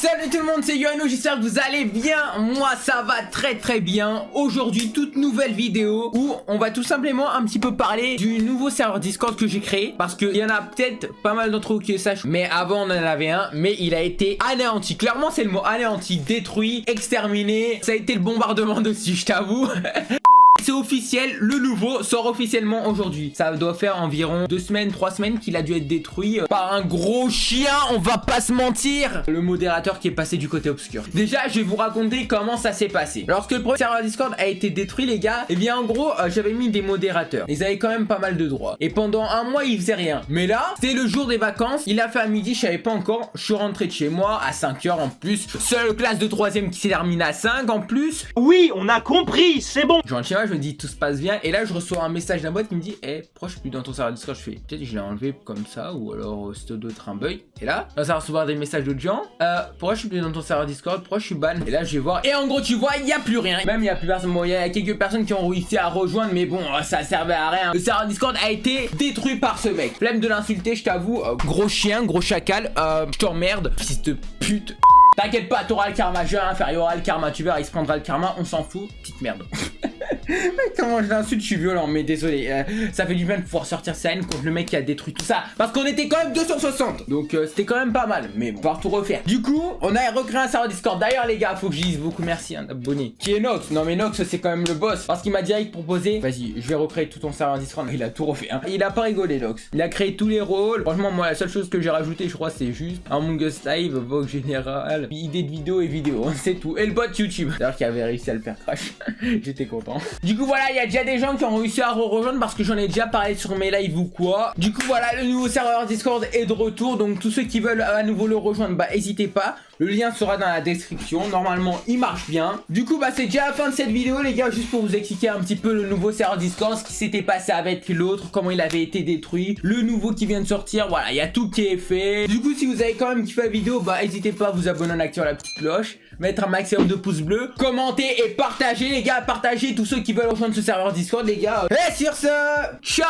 Salut tout le monde, c'est Yoannou, j'espère que vous allez bien. Moi ça va très bien. Aujourd'hui toute nouvelle vidéo où on va tout simplement un petit peu parler du nouveau serveur Discord que j'ai créé. Parce qu'il y en a peut-être pas mal d'entre vous qui le sachent, mais avant on en avait un, mais il a été anéanti. Clairement c'est le mot anéanti, détruit, exterminé. Ça a été le bombardement dessus, je t'avoue. C'est officiel, le nouveau sort officiellement aujourd'hui. Ça doit faire environ 2 semaines, 3 semaines qu'il a dû être détruit par un gros chien, on va pas se mentir. Le modérateur qui est passé du côté obscur. Déjà, je vais vous raconter comment ça s'est passé. Lorsque le premier serveur Discord a été détruit, les gars, et bien en gros, j'avais mis des modérateurs. Ils avaient quand même pas mal de droits. Et pendant un mois, ils faisaient rien. Mais là, c'était le jour des vacances. Il a fait à midi, je savais pas encore. Je suis rentré de chez moi à 5 h en plus. Seule classe de 3ème qui s'est terminée à 5 en plus. Oui, on a compris, c'est bon. Je rentre chez moi, je me dis tout se passe bien. Et là, je reçois un message d'un boîte qui me dit pourquoi je suis plus dans ton serveur Discord? Je fais peut-être je l'ai enlevé comme ça, ou alors c'était d'autres un bug. Et là, ça va recevoir des messages d'autres gens. Pourquoi je suis plus dans ton serveur Discord? Pourquoi je suis ban? Et là, je vais voir. Et en gros, tu vois, il n'y a plus rien. Même il n'y a plus personne. Bon, il y a quelques personnes qui ont réussi à rejoindre, mais bon, ça servait à rien. Le serveur Discord a été détruit par ce mec. Flemme de l'insulter, je t'avoue. Gros chien, gros chacal. Je t'emmerde, fils de pute. T'inquiète pas, t'auras le karma. Je vais rien faire, il y aura le karma. Tu verras, il se prendra le karma. On s'en fout. Petite merde. Mais comment je l'insulte, je suis violent, mais désolé. Ça fait du bien de pouvoir sortir sa haine contre le mec qui a détruit tout ça. Parce qu'on était quand même 260. Donc c'était quand même pas mal. Mais bon, on va tout refaire. Du coup, on a recréé un serveur Discord. D'ailleurs, les gars, faut que je dise beaucoup merci à un abonné. Qui est Nox. Non, mais Nox, c'est quand même le boss. Parce qu'il m'a direct proposé. Vas-y, je vais recréer tout ton serveur Discord. Il a tout refait. Hein. Il a pas rigolé, Nox. Il a créé tous les rôles. Franchement, moi, la seule chose que j'ai rajouté, je crois, c'est juste Among Us Live, Vogue Général, idée de vidéo et vidéo. C'est tout. Et le bot YouTube. D'ailleurs, qui avait réussi à le faire crash. J'étais content. Du coup, voilà, il y a déjà des gens qui ont réussi à rejoindre parce que j'en ai déjà parlé sur mes lives ou quoi. Du coup, voilà, le nouveau serveur Discord est de retour. Donc, tous ceux qui veulent à nouveau le rejoindre, bah, n'hésitez pas. Le lien sera dans la description. Normalement, il marche bien. Du coup, bah, c'est déjà la fin de cette vidéo, les gars. Juste pour vous expliquer un petit peu le nouveau serveur Discord, ce qui s'était passé avec l'autre, comment il avait été détruit, le nouveau qui vient de sortir. Voilà, il y a tout qui est fait. Du coup, si vous avez quand même kiffé la vidéo, bah, n'hésitez pas à vous abonner en activant la petite cloche, mettre un maximum de pouces bleus, commenter et partager, les gars. Partagez tous ceux qui veulent rejoindre ce serveur Discord, les gars. Et sur ce, ciao.